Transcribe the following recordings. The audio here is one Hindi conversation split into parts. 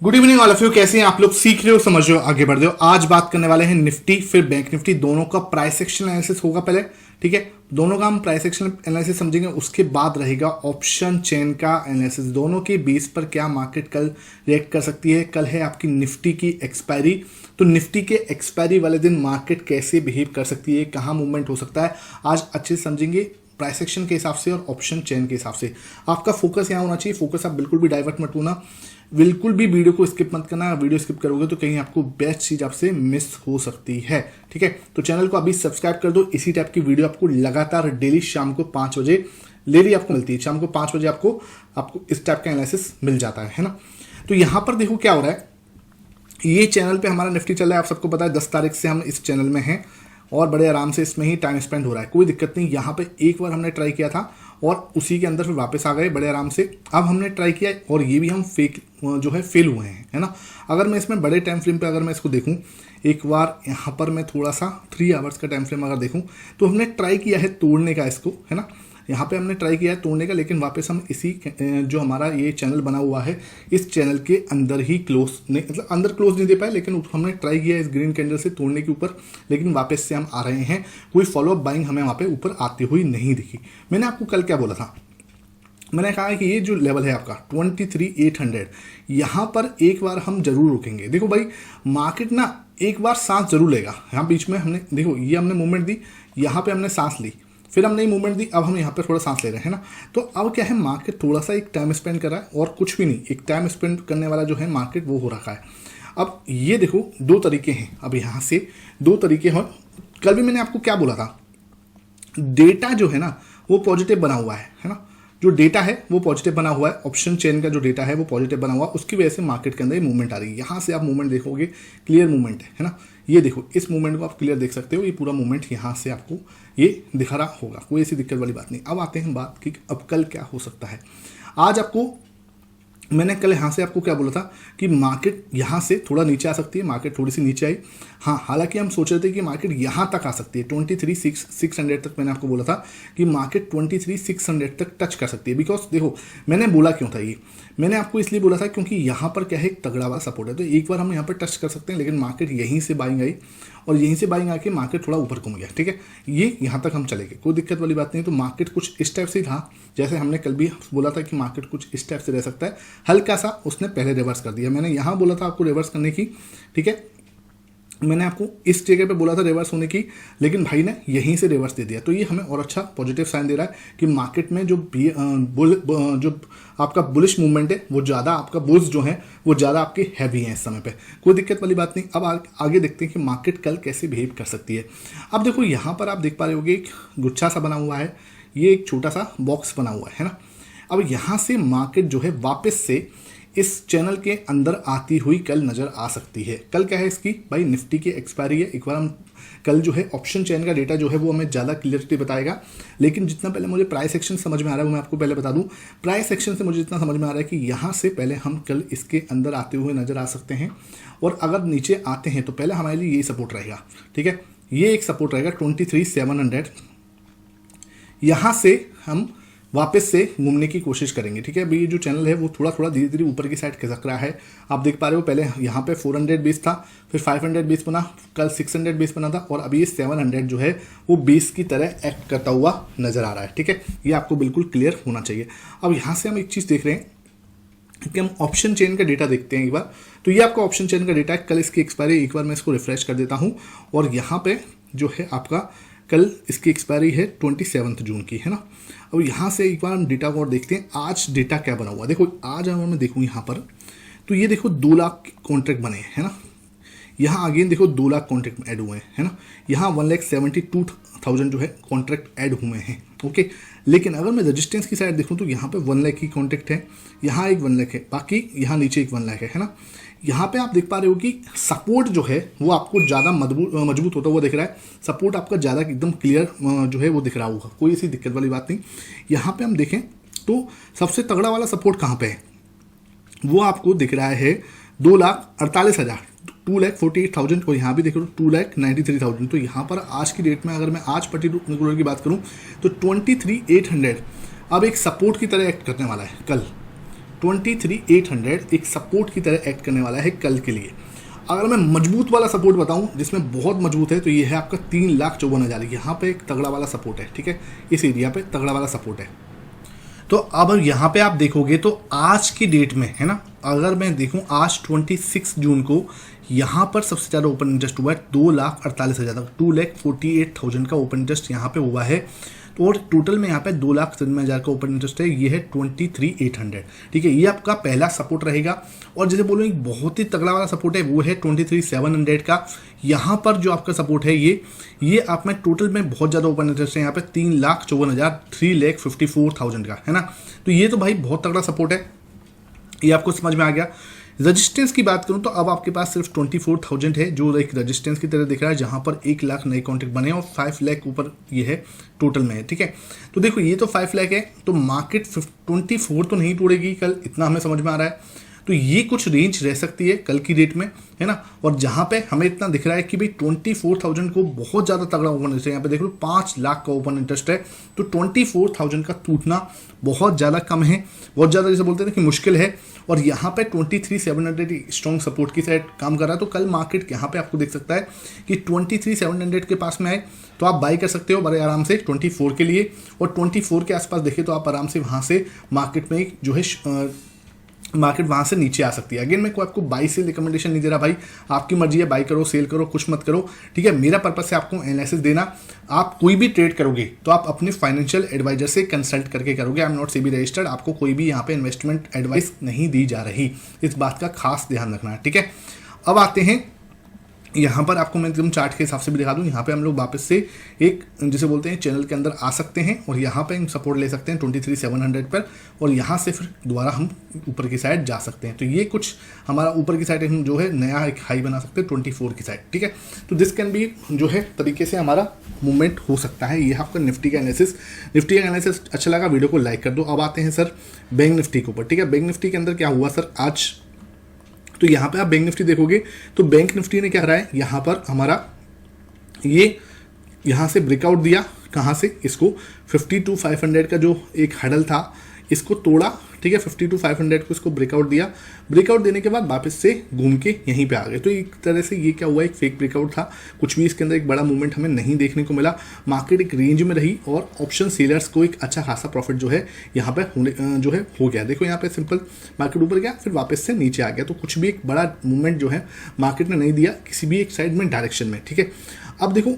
Good evening all of you. कैसे हैं आप लोग? सीख रहे हो, समझ रहे हो, आगे बढ़ रहे हो। आज बात करने वाले हैं निफ्टी फिर बैंक निफ्टी, दोनों का प्राइस एक्शन एनालिसिस होगा पहले। ठीक है, दोनों का हम प्राइस एक्शन एनालिसिस समझेंगे, उसके बाद रहेगा ऑप्शन चेन का एनालिसिस। दोनों के बेस पर क्या मार्केट कल रिएक्ट कर सकती है। कल है आपकी निफ्टी की एक्सपायरी, तो निफ्टी के एक्सपायरी वाले दिन मार्केट कैसे बिहेव कर सकती है, कहाँ मूवमेंट हो सकता है, आज अच्छे से समझेंगे प्राइस एक्शन के हिसाब से और ऑप्शन चेन के हिसाब से। आपका फोकस यहाँ होना चाहिए, फोकस आप बिल्कुल भी डाइवर्ट मत होना, बिल्कुल भी वीडियो को स्किप मत करना। वीडियो स्किप करोगे तो कहीं आपको बेस्ट चीज आपसे मिस हो सकती है। ठीक है, तो चैनल को अभी सब्सक्राइब कर दो। इसी टाइप की वीडियो आपको लगातार डेली शाम को 5 बजे डेली आपको मिलती है। शाम को 5 बजे आपको इस टाइप का एनालिसिस मिल जाता है ना। तो यहां पर देखो क्या हो रहा है। ये चैनल पे हमारा निफ्टी चल रहा है, आप सबको पता है 10 तारीख से हम इस चैनल में हैं और बड़े आराम से इसमें ही टाइम स्पेंड हो रहा है, कोई दिक्कत नहीं। यहाँ पे एक बार हमने ट्राई किया था और उसी के अंदर फिर वापस आ गए बड़े आराम से। अब हमने ट्राई किया और ये भी हम फेल हुए हैं, है ना। अगर मैं इसमें बड़े टाइम फ्रेम पे अगर मैं इसको देखूं, एक बार यहाँ पर मैं थोड़ा सा 3 आवर्स का टाइम फ्रेम अगर देखूं, तो हमने ट्राई किया है तोड़ने का इसको, है ना। यहाँ पे हमने ट्राई किया है तोड़ने का, लेकिन वापस हम इसी जो हमारा ये चैनल बना हुआ है, इस चैनल के अंदर ही क्लोज नहीं, मतलब अंदर क्लोज नहीं दे पाए, लेकिन हमने ट्राई किया है इस ग्रीन कैंडल से तोड़ने के ऊपर, लेकिन वापस से हम आ रहे हैं। कोई फॉलोअप बाइंग हमें वहाँ पे ऊपर आती हुई नहीं दिखी। मैंने आपको कल क्या बोला था, मैंने कहा कि ये जो लेवल है आपका 23,800, यहाँ पर एक बार हम जरूर रुकेंगे। देखो भाई, मार्केट ना एक बार सांस जरूर लेगा। यहाँ बीच में हमने देखो ये हमने मूवमेंट दी, यहाँ पे हमने सांस ली, फिर हमने मूवमेंट दी, अब हम यहाँ पे थोड़ा सांस ले रहे हैं ना। तो अब क्या है, मार्केट थोड़ा सा एक टाइम स्पेंड कर रहा है और कुछ भी नहीं, एक टाइम स्पेंड करने वाला जो है मार्केट वो हो रखा है। अब ये देखो 2 तरीके हैं, अब यहाँ से 2 तरीके हैं। कल भी मैंने आपको क्या बोला था, डेटा जो है ना वो पॉजिटिव बना हुआ है ना। जो डेटा है वो पॉजिटिव बना हुआ है, ऑप्शन चेन का जो डेटा है वो पॉजिटिव बना हुआ है, उसकी वजह से मार्केट के अंदर मूवमेंट आ रही है। यहाँ से आप मूवमेंट देखोगे, क्लियर मूवमेंट है ना। ये देखो, इस मूवमेंट को आप क्लियर देख सकते हो, ये पूरा मूवमेंट यहाँ से आपको ये दिख रहा होगा, कोई ऐसी दिक्कत वाली बात नहीं। अब आते हैं बात कि अब कल क्या हो सकता है। आज आपको मैंने कल यहाँ से आपको क्या बोला था कि मार्केट यहाँ से थोड़ा नीचे आ सकती है, मार्केट थोड़ी सी नीचे आई। हाँ, हालांकि हम सोच रहे थे कि मार्केट यहाँ तक आ सकती है, 23,600 तक। मैंने आपको बोला था कि मार्केट 23,600 तक टच कर सकती है। बिकॉज देखो, मैंने बोला क्यों था ये, मैंने आपको इसलिए बोला था क्योंकि यहाँ पर क्या है, एक तगड़ा वाला सपोर्ट है, तो एक बार हम यहाँ पर टच कर सकते हैं। लेकिन मार्केट यहीं से बाइंग आई और यहीं से बाइंग आके मार्केट थोड़ा ऊपर घूम गया। ठीक है, ये यहाँ तक हम चले गए, कोई दिक्कत वाली बात नहीं। तो मार्केट कुछ इस टाइप से था, जैसे हमने कल भी बोला था कि मार्केट कुछ इस टाइप से रह सकता है। हल्का सा उसने पहले रिवर्स कर दिया, मैंने यहाँ बोला था आपको रिवर्स करने की। ठीक है, मैंने आपको इस जगह पे बोला था रिवर्स होने की, लेकिन भाई ने यहीं से रिवर्स दे दिया। तो ये हमें और अच्छा पॉजिटिव साइन दे रहा है कि मार्केट में जो जो आपका बुलिश मूवमेंट है वो ज़्यादा, आपका बुल्स जो है वो ज़्यादा आपके हैवी हैं इस समय पे, कोई दिक्कत वाली बात नहीं। अब आगे देखते हैं कि मार्केट कल कैसे बिहेव कर सकती है। अब देखो यहाँ पर आप देख पा रहे होगे एक गुच्छा सा बना हुआ है, ये एक छोटा सा बॉक्स बना हुआ है ना। अब यहाँ से मार्केट जो है वापस से इस चैनल के अंदर आती हुई कल नजर आ सकती है। कल क्या है इसकी भाई, निफ्टी की एक्सपायरी है। एक बार हम कल जो है ऑप्शन चेन का डेटा जो है वो हमें ज़्यादा क्लियरिटी बताएगा, लेकिन जितना पहले मुझे प्राइस एक्शन समझ में आ रहा है वो मैं आपको पहले बता दूं। प्राइस एक्शन से मुझे जितना समझ में आ रहा है कि यहाँ से पहले हम कल इसके अंदर आते हुए नजर आ सकते हैं, और अगर नीचे आते हैं तो पहले हमारे लिए यही सपोर्ट रहेगा। ठीक है, ये एक सपोर्ट रहेगा 23,700, यहाँ से हम वापस से घूमने की कोशिश करेंगे। ठीक है, अभी ये जो चैनल है वो थोड़ा थोड़ा धीरे धीरे ऊपर की साइड खिसक रहा है, आप देख पा रहे हो। पहले यहाँ पे 400 बेस था, फिर 500 बेस बना, कल 600 बेस बना था, और अभी ये 700 जो है वो बेस की तरह एक्ट करता हुआ नजर आ रहा है। ठीक है, ये आपको बिल्कुल क्लियर होना चाहिए। अब यहाँ से हम एक चीज़ देख रहे हैं कि हम ऑप्शन चेन का डेटा देखते हैं एक बार। तो ये आपका ऑप्शन चेन का डेटा है, कल इसकी एक्सपायरी, एक बार मैं इसको रिफ्रेश कर देता हूँ, और यहाँ पे जो है आपका कल इसकी एक्सपायरी है 27 जून की, है ना। अब यहाँ से एक बार हम डेटा को और देखते हैं आज डेटा क्या बना हुआ। देखो आज अगर मैं देखूँ यहाँ पर, तो ये देखो 2 लाख कॉन्ट्रैक्ट बने हैं, है ना। यहाँ अगेन देखो 2 लाख कॉन्ट्रैक्ट ऐड हुए हैं, है ना। यहाँ 1,72,000 जो है कॉन्ट्रैक्ट ऐड हुए हैं। ओके, लेकिन अगर मैं रजिस्टेंस की साइड देखूँ तो यहाँ पे 1 लाख की कॉन्ट्रैक्ट है, यहाँ एक 1 लाख है, बाकी यहाँ नीचे एक 1 लाख है ना। यहाँ पे आप देख पा रहे हो कि सपोर्ट जो है वो आपको ज़्यादा मजबूत होता हुआ दिख रहा है। सपोर्ट आपका ज़्यादा एकदम क्लियर जो है वो दिख रहा होगा, कोई ऐसी दिक्कत वाली बात नहीं। यहाँ पे हम देखें तो सबसे तगड़ा वाला सपोर्ट कहाँ पे है, वो आपको दिख रहा है 2,48,000, 2,48,000, और यहाँ भी देख लो 2,93,000। तो यहाँ पर आज की डेट में अगर मैं आज पर्टिकुलर की बात करूँ तो 23,800 अब एक सपोर्ट की तरह एक्ट करने वाला है कल। 23,800 एक सपोर्ट की तरह एक्ट करने वाला है कल के लिए। अगर मैं मजबूत वाला सपोर्ट बताऊं जिसमें बहुत मजबूत है तो ये है आपका 3,54,000। यहाँ पे एक तगड़ा वाला सपोर्ट है, ठीक है, इस एरिया पे तगड़ा वाला सपोर्ट है। तो अब यहाँ पे आप देखोगे तो आज की डेट में है ना, अगर मैं देखूं आज 26 जून को यहाँ पर सबसे ज़्यादा ओपन इंटरेस्ट हुआ है 2,48,000 तक, 2,48,000 का ओपन इंटरेस्ट यहाँ पे हुआ है। तो और टोटल में यहाँ पे 2,93,000 का ओपन इंटरेस्ट है, ये है 23,800, ठीक है। ये आपका पहला सपोर्ट रहेगा। और जैसे बोलो एक बहुत ही तगड़ा वाला सपोर्ट है वो है 23,700 का। यहाँ पर जो आपका सपोर्ट है ये आप में टोटल में बहुत ज़्यादा ओपन इंटरेस्ट है यहाँ पे 3,54,000, 3,54,000 का, है ना। तो ये तो भाई बहुत तगड़ा सपोर्ट है, ये आपको समझ में आ गया। रजिस्टेंस की बात करूं तो अब आपके पास सिर्फ 24,000 है जो एक रजिस्टेंस की तरह दिख रहा है, जहां पर 1 लाख नए कॉन्ट्रैक्ट बने और 5 लाख ऊपर ये है टोटल में है, ठीक है। तो देखो ये तो 5 लाख है, तो मार्केट 24 तो नहीं तोड़ेगी कल, इतना हमें समझ में आ रहा है। तो ये कुछ रेंज रह सकती है कल की डेट में, है ना। और जहां पे हमें इतना दिख रहा है कि भाई 24,000 को बहुत ज़्यादा तगड़ा ओपन इंटरेस्ट है, यहाँ पे देख लो 5 लाख का ओपन इंटरेस्ट है। तो 24,000 का टूटना बहुत ज़्यादा कम है, बहुत ज़्यादा जैसे बोलते थे कि मुश्किल है। और यहाँ पे 23,700 स्ट्रॉन्ग सपोर्ट की साइड काम कर रहा है। तो कल मार्केट यहाँ पे आपको देख सकता है कि 23,700 के पास में आए तो आप बाई कर सकते हो बड़े आराम से 24 के लिए। और 24 के आसपास देखें तो आप आराम से वहाँ से मार्केट में जो है मार्केट वहाँ से नीचे आ सकती है। अगेन मैं कोई आपको बाई सेल रिकमेंडेशन नहीं दे रहा भाई, आपकी मर्जी है, बाई करो सेल करो कुछ मत करो, ठीक है। मेरा पर्पस है आपको एनालिसिस देना। आप कोई भी ट्रेड करोगे तो आप अपने फाइनेंशियल एडवाइजर से कंसल्ट करके करोगे। I am not SEBI registered, आपको कोई भी यहाँ पे इन्वेस्टमेंट एडवाइस नहीं दी जा रही, इस बात का खास ध्यान रखना है, ठीक है। अब आते हैं यहाँ पर, आपको मैं एकदम चार्ट के हिसाब से भी दिखा दूँ। यहाँ पे हम लोग वापस से एक जिसे बोलते हैं चैनल के अंदर आ सकते हैं और यहाँ पे हम सपोर्ट ले सकते हैं 23,700 पर, और यहाँ से फिर दोबारा हम ऊपर की साइड जा सकते हैं। तो ये कुछ हमारा ऊपर की साइड हम जो है नया एक हाई बना सकते हैं 24 की साइड, ठीक है। तो दिस कैन बी जो है तरीके से हमारा मूवमेंट हो सकता है। ये आपका निफ्टी का एनालिसिस। निफ्टी का एनालिसिस अच्छा लगा, वीडियो को लाइक कर दो। अब आते हैं सर बैंक निफ्टी के ऊपर, ठीक है। बैंक निफ्टी के अंदर क्या हुआ सर आज, तो यहाँ पे आप बैंक निफ्टी देखोगे तो बैंक निफ्टी ने क्या करा है, यहाँ पर हमारा ये यहाँ से ब्रेकआउट दिया, कहाँ से, इसको 52,500 का जो एक हडल था इसको तोड़ा, ठीक है। 52,500 को इसको ब्रेकआउट दिया, ब्रेकआउट देने के बाद वापस से घूम के यहीं पे आ गए। तो एक तरह से ये क्या हुआ, एक फेक ब्रेकआउट था, कुछ भी इसके अंदर एक बड़ा मूवमेंट हमें नहीं देखने को मिला। मार्केट एक रेंज में रही और ऑप्शन सेलर्स को एक अच्छा खासा प्रॉफिट जो है यहाँ पे जो है हो गया। देखो यहाँ पे सिंपल मार्केट ऊपर गया फिर वापस से नीचे आ गया, तो कुछ भी एक बड़ा मूवमेंट जो है मार्केट ने नहीं दिया किसी भी एक साइड में डायरेक्शन में, ठीक है। अब देखो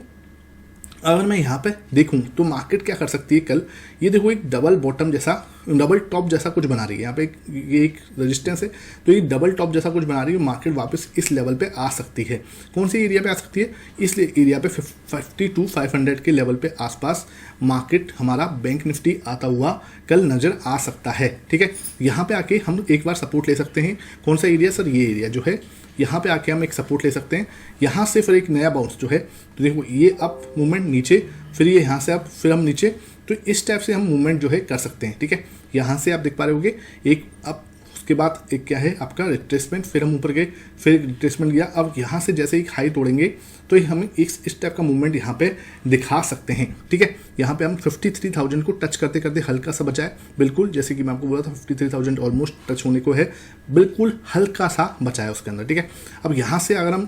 अगर मैं यहाँ पे देखूँ तो मार्केट क्या कर सकती है कल, ये देखो एक डबल बॉटम जैसा, डबल टॉप जैसा कुछ बना रही है। यहाँ पे ये एक रेजिस्टेंस है, तो ये डबल टॉप जैसा कुछ बना रही है। मार्केट वापस इस लेवल पे आ सकती है। कौन सी एरिया पे आ सकती है, इस एरिया पे 52,500 के लेवल पे आसपास मार्केट हमारा बैंक निफ्टी आता हुआ कल नज़र आ सकता है, ठीक है। यहाँ पे आके हम एक बार सपोर्ट ले सकते हैं। कौन सा एरिया सर, ये एरिया जो है, यहाँ पे आके हम एक सपोर्ट ले सकते हैं। यहाँ से फिर एक नया बाउंस जो है, तो देखो ये अप मूवमेंट नीचे, फिर ये यहाँ से अप, फिर हम नीचे, तो इस टाइप से हम मूवमेंट जो है कर सकते हैं, ठीक है। यहाँ से आप देख पा रहे होगे एक अप, उसके बाद एक क्या है आपका रिट्रेसमेंट, फिर हम ऊपर गए, फिर एक रिट्रेसमेंट गया। अब यहाँ से जैसे एक हाई तोड़ेंगे तो हम इस टाइप का मूवमेंट यहाँ पे दिखा सकते हैं, ठीक है। यहाँ पे हम 53,000 को टच करते करते हल्का सा बचा है, बिल्कुल जैसे कि मैं आपको बोला था 53,000 ऑलमोस्ट टच होने को है, बिल्कुल हल्का सा बचा है उसके अंदर, ठीक है। अब यहाँ से अगर हम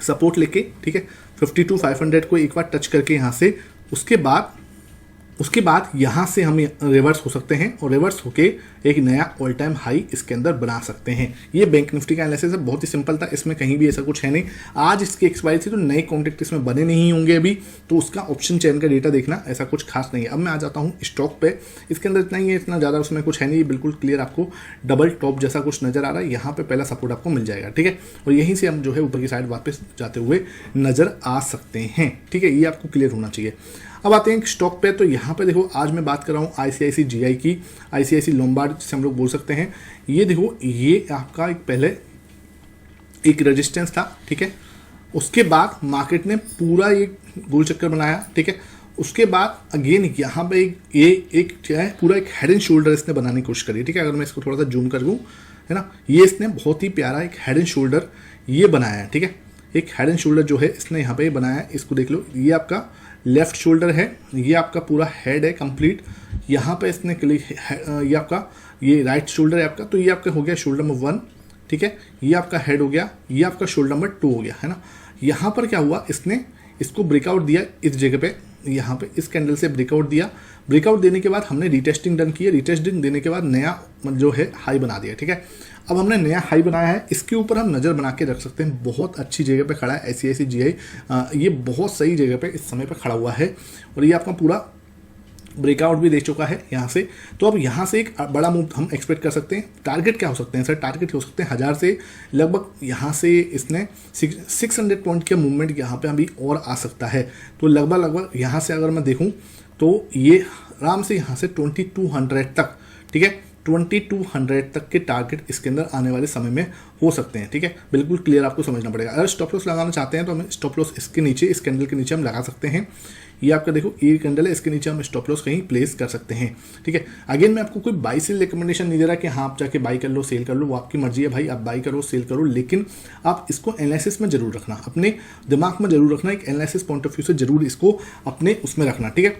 सपोर्ट लेके, ठीक है, 52,500 को एक बार टच करके यहाँ से, उसके बाद यहाँ से हम रिवर्स हो सकते हैं और रिवर्स होके एक नया ऑल टाइम हाई इसके अंदर बना सकते हैं। ये बैंक निफ्टी का एनालिसिस है, बहुत ही सिंपल था, इसमें कहीं भी ऐसा कुछ है नहीं। आज इसकी एक्सपायरी थी तो नए कॉन्ट्रैक्ट इसमें बने नहीं होंगे अभी, तो उसका ऑप्शन चेन का डेटा देखना, ऐसा कुछ खास नहीं है। अब मैं आ जाता हूँ स्टॉक पे, इसके अंदर इतना ही है, इतना ज़्यादा उसमें कुछ है नहीं, बिल्कुल क्लियर आपको डबल टॉप जैसा कुछ नजर आ रहा है। यहाँ पे पहला सपोर्ट आपको मिल जाएगा, ठीक है, और यहीं से हम जो है ऊपर की साइड वापस जाते हुए नजर आ सकते हैं, ठीक है। ये आपको क्लियर होना चाहिए। अब आते हैं स्टॉक पे, तो यहाँ पे देखो आज मैं बात कर रहा हूँ ICICI की, ICICI लोम्बार्ड जिसे हम लोग बोल सकते हैं। ये देखो ये आपका एक पहले एक रेजिस्टेंस था, ठीक है, उसके बाद मार्केट ने पूरा एक गोल चक्कर बनाया, ठीक है। उसके बाद अगेन यहाँ पे एक क्या है, पूरा एक हेड एंड शोल्डर इसने बनाने की कोशिश करी, ठीक है। अगर मैं इसको थोड़ा सा जूम कर दूँ, है ना, ये इसने बहुत ही प्यारा एक हेड एंड शोल्डर ये बनाया है, ठीक है। एक हेड एंड शोल्डर जो है इसने यहाँ पे बनाया है, इसको देख लो, ये आपका लेफ्ट शोल्डर है, ये आपका पूरा हेड है कंप्लीट। यहाँ पे इसने ये आपका ये राइट शोल्डर है आपका, तो ये आपका हो गया शोल्डर नंबर 1, ठीक है। ये आपका हेड हो गया, ये आपका शोल्डर नंबर 2 हो गया, है ना। यहाँ पर क्या हुआ, इसने इसको ब्रेकआउट दिया इस जगह पे, यहाँ पे इस कैंडल से ब्रेकआउट दिया। ब्रेकआउट देने के बाद हमने रिटेस्टिंग डन किया, रिटेस्टिंग देने के बाद नया जो है हाई बना दिया, ठीक है। अब हमने नया हाई बनाया है, इसके ऊपर हम नज़र बना के रख सकते हैं। बहुत अच्छी जगह पे खड़ा है ICICI, ये बहुत सही जगह पे इस समय पे खड़ा हुआ है और ये आपका पूरा ब्रेकआउट भी दे चुका है यहाँ से। तो अब यहाँ से एक बड़ा मूव हम एक्सपेक्ट कर सकते हैं। टारगेट क्या हो सकते हैं सर? टारगेट हो सकते हैं 1000 से लगभग, यहाँ से इसने 600 पॉइंट का मूवमेंट यहाँ पे अभी और आ सकता है। तो लगभग यहाँ से अगर मैं देखूँ तो ये आराम से यहाँ से 2200 तक, ठीक है, 2200 तक के टारगेट इसके अंदर आने वाले समय में हो सकते हैं, ठीक है। बिल्कुल क्लियर आपको समझना पड़ेगा। अगर स्टॉप लॉस लगाना चाहते हैं तो हमें स्टॉप लॉस इसके नीचे, इस कैंडल के नीचे हम लगा सकते हैं। ये आपका देखो ये कैंडल है, इसके नीचे हम स्टॉप लॉस कहीं प्लेस कर सकते हैं, ठीक है। अगेन मैं आपको कोई बाई सेल रिकमेंडेशन नहीं दे रहा कि हाँ आप जाके बाई कर लो सेल कर लो, वो आपकी मर्जी है भाई, आप बाई करो सेल करो, लेकिन आप इसको एनालिसिस में जरूर रखना, अपने दिमाग में जरूर रखना, एक एनालिसिस पॉइंट ऑफ व्यू से जरूर इसको अपने उसमें रखना, ठीक है,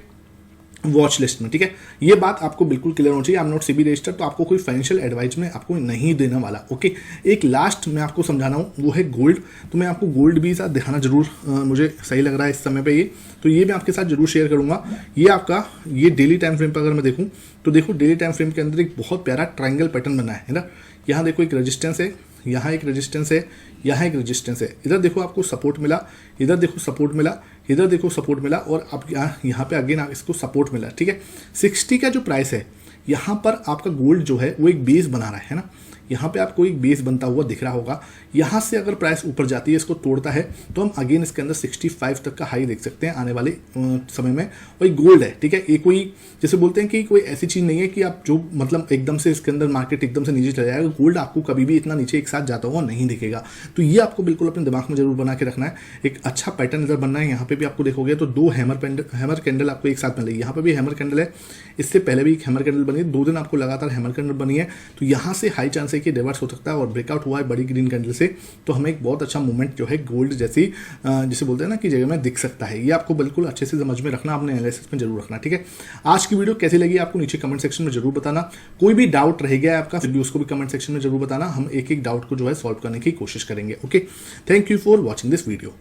वॉच लिस्ट में, ठीक है। ये बात आपको बिल्कुल क्लियर होनी चाहिए। I am not SEBI registered, तो आपको कोई फाइनेंशियल एडवाइस में आपको नहीं देने वाला, ओके। एक लास्ट मैं आपको समझाना हूँ, वो है गोल्ड। तो मैं आपको गोल्ड भी साथ दिखाना जरूर मुझे सही लग रहा है इस समय पे ये, तो ये मैं आपके साथ जरूर शेयर करूंगा। ये आपका ये डेली टाइम फ्रेम पर अगर मैं देखूँ तो देखो डेली टाइम फ्रेम के अंदर एक बहुत प्यारा ट्राइंगल पैटर्न बना है ना। यहाँ देखो एक रेजिस्टेंस है, यहाँ एक रेजिस्टेंस है, यहाँ एक रेजिस्टेंस है, इधर देखो आपको सपोर्ट मिला, इधर देखो सपोर्ट मिला, इधर देखो सपोर्ट मिला, और अब यहाँ पे अगेन इसको सपोर्ट मिला, ठीक है। 60 का जो प्राइस है, यहाँ पर आपका गोल्ड जो है वो एक बेस बना रहा है ना। यहाँ पे आपको एक बेस बनता हुआ दिख रहा होगा। यहाँ से अगर प्राइस ऊपर जाती है, इसको तोड़ता है, तो हम अगेन इसके अंदर 65 तक का हाई देख सकते हैं आने वाले समय में। और गोल्ड है, ठीक है, ये कोई जैसे बोलते हैं कि कोई ऐसी चीज़ नहीं है कि आप जो मतलब एकदम से इसके अंदर मार्केट एकदम से नीचे चला जाएगा। गोल्ड आपको कभी भी इतना नीचे एक साथ जाता हुआ नहीं दिखेगा। तो ये आपको बिल्कुल अपने दिमाग में जरूर बना के रखना है। एक अच्छा पैटर्न इधर बनना है। यहाँ पे भी आपको देखोगे तो 2 हैमर कैंडल आपको एक साथ मिलेगी। यहाँ पे भी हैमर कैंडल है, इससे पहले भी एक हैमर कैंडल बनी है, 2 दिन आपको लगातार हैमर कैंडल बनी है। तो यहाँ से हाई चांस है कि रिवर्स हो सकता है और ब्रेकआउट हुआ है बड़ी ग्रीन कैंडल से, तो हमें एक बहुत अच्छा मूवमेंट जो है गोल्ड जैसी जिसे बोलते हैं ना कि जगह में दिख सकता है। ये आपको बिल्कुल अच्छे से समझ में रखना, अपने एनालिसिस में जरूर रखना, ठीक है। आज की वीडियो कैसी लगी आपको नीचे कमेंट सेक्शन में जरूर बताना। कोई भी डाउट रह गया है आपका फिर भी उसको भी कमेंट सेक्शन में जरूर बताना। हम एक एक डाउट को जो है सॉल्व करने की कोशिश करेंगे, okay. Thank you for watching this video.